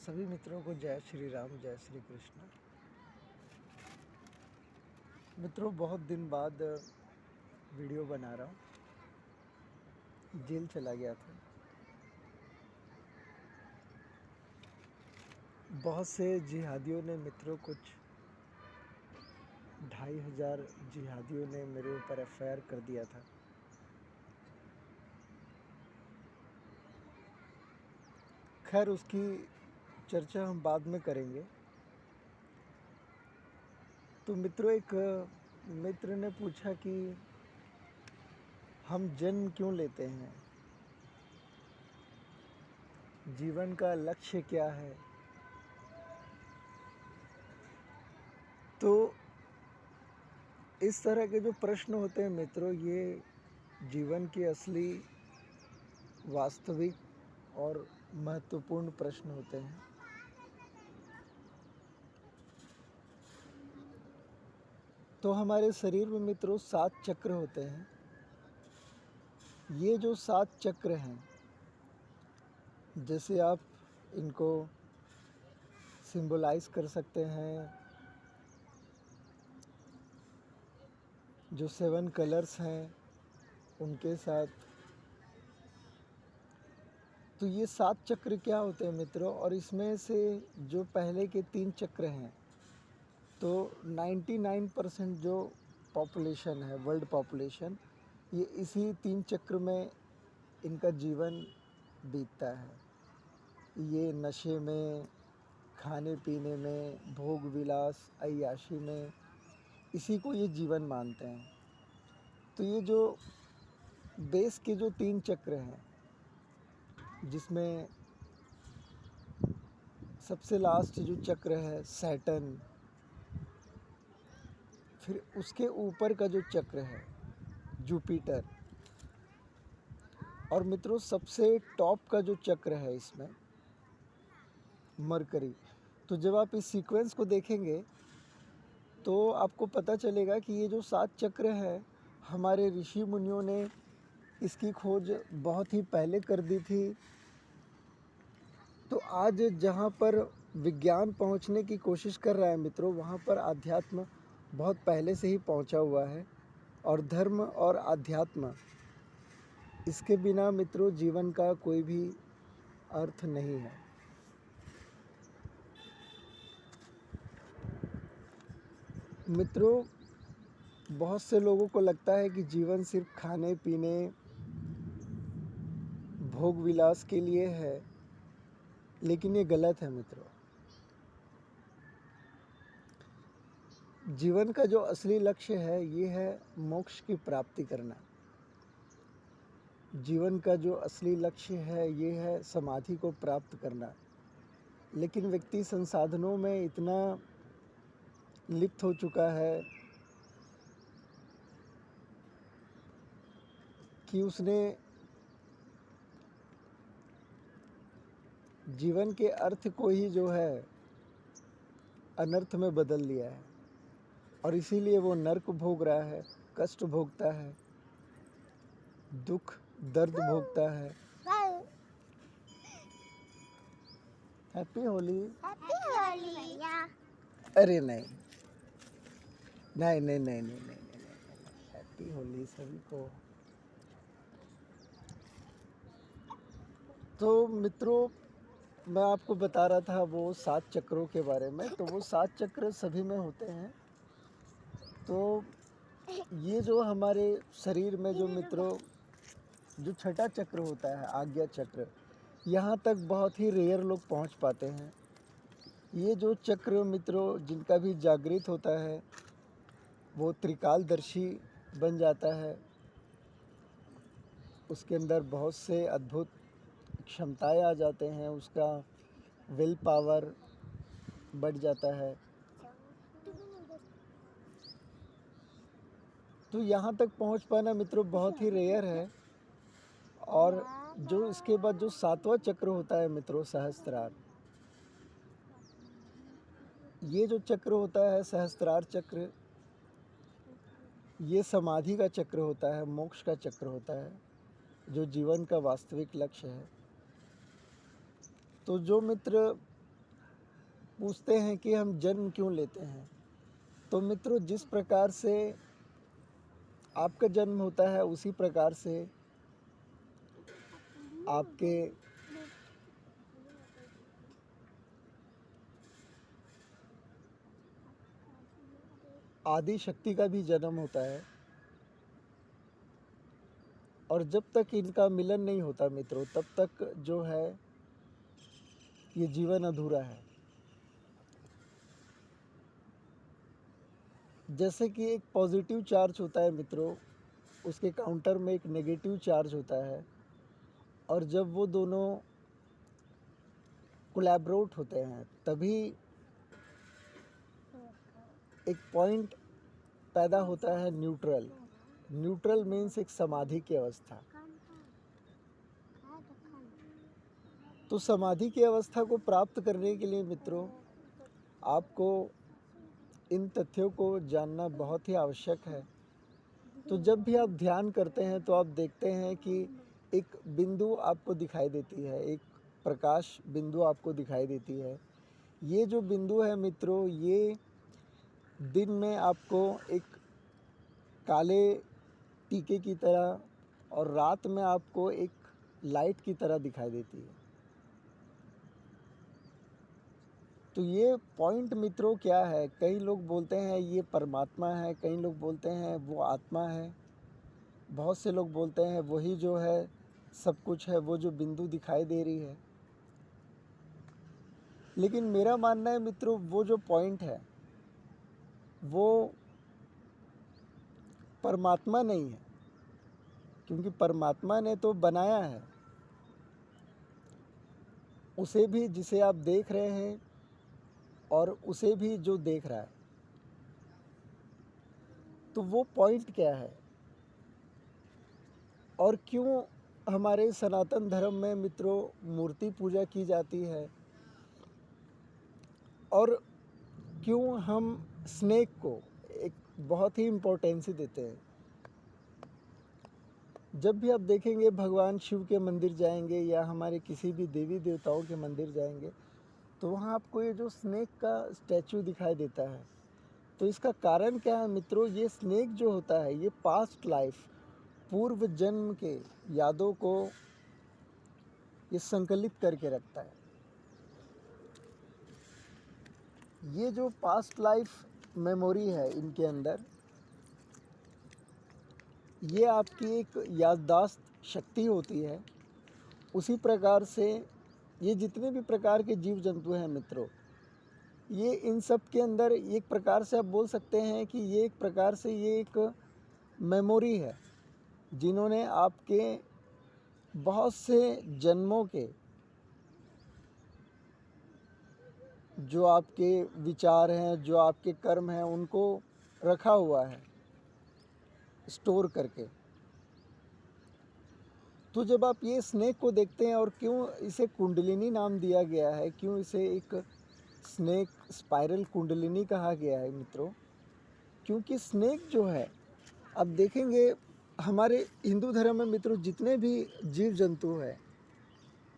सभी मित्रों को जय श्री राम, जय श्री कृष्ण। मित्रों, बहुत दिन बाद वीडियो बना रहा हूँ। जेल चला गया था। बहुत से जिहादियों ने मित्रों, कुछ 2500 जिहादियों ने मेरे ऊपर एफआईआर कर दिया था। खैर, उसकी चर्चा हम बाद में करेंगे। तो मित्रों, एक मित्र ने पूछा कि हम जन्म क्यों लेते हैं, जीवन का लक्ष्य क्या है। तो इस तरह के जो प्रश्न होते हैं मित्रों, ये जीवन के असली, वास्तविक और महत्वपूर्ण प्रश्न होते हैं। तो हमारे शरीर में मित्रों 7 चक्र होते हैं। ये जो 7 चक्र हैं, जैसे आप इनको सिंबलाइज कर सकते हैं, जो 7 कलर्स हैं उनके साथ। तो ये 7 चक्र क्या होते हैं मित्रों, और इसमें से जो पहले के 3 चक्र हैं, तो 99% जो पॉपुलेशन है, वर्ल्ड पॉपुलेशन, ये इसी 3 चक्र में इनका जीवन बीतता है। ये नशे में, खाने पीने में, भोग विलास, अय्याशी में, इसी को ये जीवन मानते हैं। तो ये जो बेस के जो 3 चक्र हैं, जिसमें सबसे लास्ट जो चक्र है सैटर्न, फिर उसके ऊपर का जो चक्र है जुपिटर, और मित्रों सबसे टॉप का जो चक्र है इसमें मरकरी। तो जब आप इस सीक्वेंस को देखेंगे तो आपको पता चलेगा कि ये जो 7 चक्र है, हमारे ऋषि मुनियों ने इसकी खोज बहुत ही पहले कर दी थी। तो आज जहाँ पर विज्ञान पहुँचने की कोशिश कर रहा है मित्रों, वहाँ पर आध्यात्म बहुत पहले से ही पहुँचा हुआ है। और धर्म और आध्यात्म, इसके बिना मित्रों जीवन का कोई भी अर्थ नहीं है। मित्रों, बहुत से लोगों को लगता है कि जीवन सिर्फ खाने पीने, भोग विलास के लिए है, लेकिन ये गलत है मित्रों। जीवन का जो असली लक्ष्य है, ये है मोक्ष की प्राप्ति करना। जीवन का जो असली लक्ष्य है, ये है समाधि को प्राप्त करना। लेकिन व्यक्ति संसाधनों में इतना लिप्त हो चुका है कि उसने जीवन के अर्थ को ही जो है अनर्थ में बदल लिया है, और इसीलिए वो नर्क भोग रहा है, कष्ट भोगता है, दुख दर्द भोगता है। हैप्पी होली। हैप्पी होली भैया। अरे नहीं नहीं नहीं नहीं नहीं नहीं नहीं, हैप्पी होली सभी को। तो मित्रों, मैं आपको बता रहा था वो 7 चक्रों के बारे में। तो वो 7 चक्र सभी में होते हैं। तो ये जो हमारे शरीर में जो मित्रों जो छठा चक्र होता है, आज्ञा चक्र, यहाँ तक बहुत ही रेयर लोग पहुँच पाते हैं। ये जो चक्र मित्रों जिनका भी जागृत होता है, वो त्रिकालदर्शी बन जाता है। उसके अंदर बहुत से अद्भुत क्षमताएं आ जाते हैं, उसका विल पावर बढ़ जाता है। तो यहाँ तक पहुँच पाना मित्रों बहुत ही रेयर है। और जो इसके बाद जो 7वां चक्र होता है मित्रों, सहस्त्रार, ये जो चक्र होता है सहस्त्रार चक्र, ये समाधि का चक्र होता है, मोक्ष का चक्र होता है, जो जीवन का वास्तविक लक्ष्य है। तो जो मित्र पूछते हैं कि हम जन्म क्यों लेते हैं, तो मित्रों जिस प्रकार से आपका जन्म होता है उसी प्रकार से आपके आदि शक्ति का भी जन्म होता है। और जब तक इनका मिलन नहीं होता मित्रों, तब तक जो है ये जीवन अधूरा है। जैसे कि एक पॉजिटिव चार्ज होता है मित्रों, उसके काउंटर में एक नेगेटिव चार्ज होता है, और जब वो दोनों कोलैबोरेट होते हैं तभी एक पॉइंट पैदा होता है न्यूट्रल। न्यूट्रल मीन्स एक समाधि की अवस्था। तो समाधि की अवस्था को प्राप्त करने के लिए मित्रों आपको इन तथ्यों को जानना बहुत ही आवश्यक है। तो जब भी आप ध्यान करते हैं तो आप देखते हैं कि एक बिंदु आपको दिखाई देती है, एक प्रकाश बिंदु आपको दिखाई देती है। ये जो बिंदु है मित्रों, ये दिन में आपको एक काले टीके की तरह और रात में आपको एक लाइट की तरह दिखाई देती है। तो ये पॉइंट मित्रों क्या है, कई लोग बोलते हैं ये परमात्मा है, कई लोग बोलते हैं वो आत्मा है, बहुत से लोग बोलते हैं वही जो है सब कुछ है, वो जो बिंदु दिखाई दे रही है। लेकिन मेरा मानना है मित्रों, वो जो पॉइंट है वो परमात्मा नहीं है, क्योंकि परमात्मा ने तो बनाया है उसे भी जिसे आप देख रहे हैं और उसे भी जो देख रहा है। तो वो पॉइंट क्या है, और क्यों हमारे सनातन धर्म में मित्रों मूर्ति पूजा की जाती है, और क्यों हम स्नेक को एक बहुत ही इम्पोर्टेंसी देते हैं। जब भी आप देखेंगे भगवान शिव के मंदिर जाएंगे या हमारे किसी भी देवी देवताओं के मंदिर जाएंगे तो वहाँ आपको ये जो स्नेक का स्टैचू दिखाई देता है। तो इसका कारण क्या है मित्रों, ये स्नेक जो होता है ये पास्ट लाइफ, पूर्व जन्म के यादों को ये संकलित करके रखता है। ये जो पास्ट लाइफ मेमोरी है इनके अंदर, ये आपकी एक याददाश्त शक्ति होती है। उसी प्रकार से ये जितने भी प्रकार के जीव जंतु हैं मित्रों, ये इन सब के अंदर एक प्रकार से आप बोल सकते हैं कि ये एक प्रकार से ये एक मेमोरी है, जिन्होंने आपके बहुत से जन्मों के जो आपके विचार हैं, जो आपके कर्म हैं, उनको रखा हुआ है स्टोर करके। तो जब आप ये स्नेक को देखते हैं, और क्यों इसे कुंडलिनी नाम दिया गया है, क्यों इसे एक स्नेक स्पाइरल कुंडलिनी कहा गया है मित्रों, क्योंकि स्नेक जो है, अब देखेंगे हमारे हिंदू धर्म में मित्रों जितने भी जीव जंतु है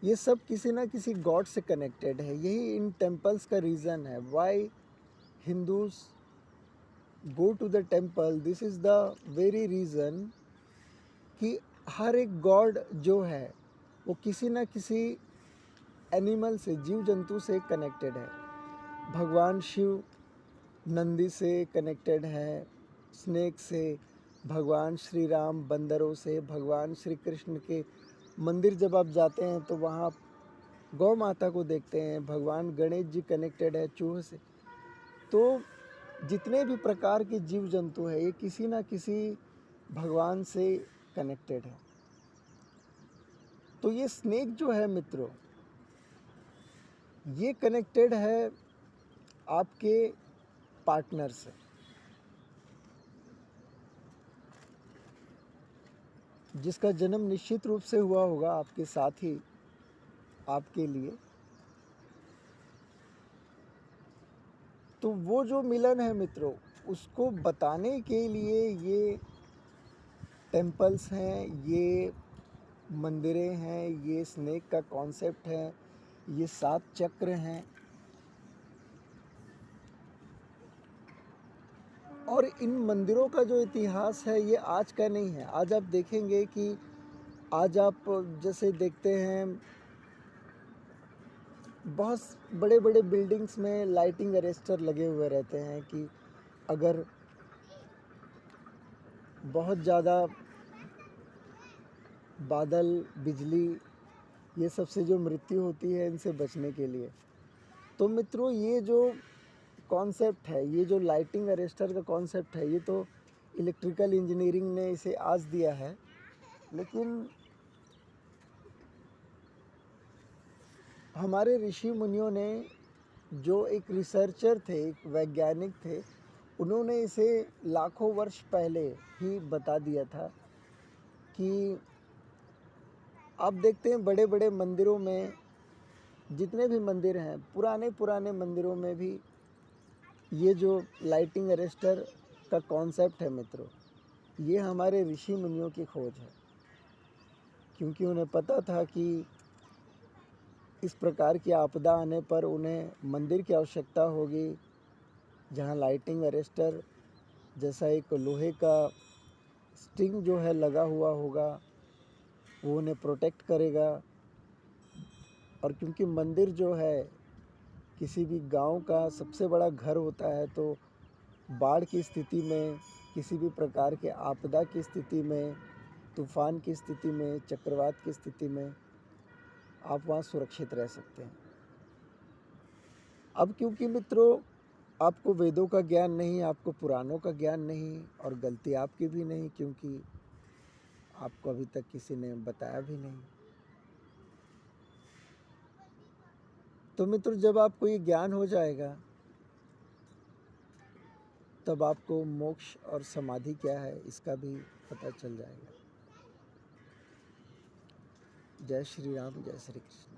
ये सब किसी ना किसी गॉड से कनेक्टेड है। यही इन टेम्पल्स का रीज़न है why Hindus go to the temple. This is the very reason कि हर एक गॉड जो है वो किसी ना किसी एनिमल से, जीव जंतु से कनेक्टेड है। भगवान शिव नंदी से कनेक्टेड है, स्नेक से, भगवान श्री राम बंदरों से, भगवान श्री कृष्ण के मंदिर जब आप जाते हैं तो वहाँ गौ माता को देखते हैं, भगवान गणेश जी कनेक्टेड है चूहे से। तो जितने भी प्रकार के जीव जंतु हैं ये किसी ना किसी भगवान से कनेक्टेड है। तो ये स्नेक जो है मित्रों, ये कनेक्टेड है आपके पार्टनर से। जिसका जन्म निश्चित रूप से हुआ होगा आपके साथ ही आपके लिए। तो वो जो मिलन है मित्रों, उसको बताने के लिए ये टेम्पल्स हैं, ये मंदिरें हैं, ये स्नेक का कॉन्सेप्ट है, ये 7 चक्र हैं। और इन मंदिरों का जो इतिहास है ये आज का नहीं है। आज आप देखेंगे कि आज आप जैसे देखते हैं बहुत बड़े बड़े बिल्डिंग्स में लाइटिंग अरेस्टर लगे हुए रहते हैं कि अगर बहुत ज़्यादा बादल, बिजली, ये सबसे जो मृत्यु होती है इनसे बचने के लिए। तो मित्रों, ये जो कॉन्सेप्ट है, ये जो लाइटिंग अरेस्टर का कॉन्सेप्ट है, ये तो इलेक्ट्रिकल इंजीनियरिंग ने इसे आज दिया है, लेकिन हमारे ऋषि मुनियों ने, जो एक रिसर्चर थे, एक वैज्ञानिक थे, उन्होंने इसे लाखों वर्ष पहले ही बता दिया था कि आप देखते हैं बड़े बड़े मंदिरों में, जितने भी मंदिर हैं, पुराने पुराने मंदिरों में भी ये जो लाइटिंग अरेस्टर का कॉन्सेप्ट है मित्रों, ये हमारे ऋषि मुनियों की खोज है। क्योंकि उन्हें पता था कि इस प्रकार की आपदा आने पर उन्हें मंदिर की आवश्यकता होगी, जहाँ लाइटिंग अरेस्टर जैसा एक लोहे का स्ट्रिंग जो है लगा हुआ होगा, वो उन्हें प्रोटेक्ट करेगा। और क्योंकि मंदिर जो है किसी भी गांव का सबसे बड़ा घर होता है, तो बाढ़ की स्थिति में, किसी भी प्रकार के आपदा की स्थिति में, तूफान की स्थिति में, चक्रवात की स्थिति में आप वहाँ सुरक्षित रह सकते हैं। अब क्योंकि मित्रों आपको वेदों का ज्ञान नहीं, आपको पुराणों का ज्ञान नहीं, और गलती आपकी भी नहीं, क्योंकि आपको अभी तक किसी ने बताया भी नहीं। तो मित्रों, जब आपको ये ज्ञान हो जाएगा, तब आपको मोक्ष और समाधि क्या है इसका भी पता चल जाएगा। जय श्री राम, जय श्री कृष्ण।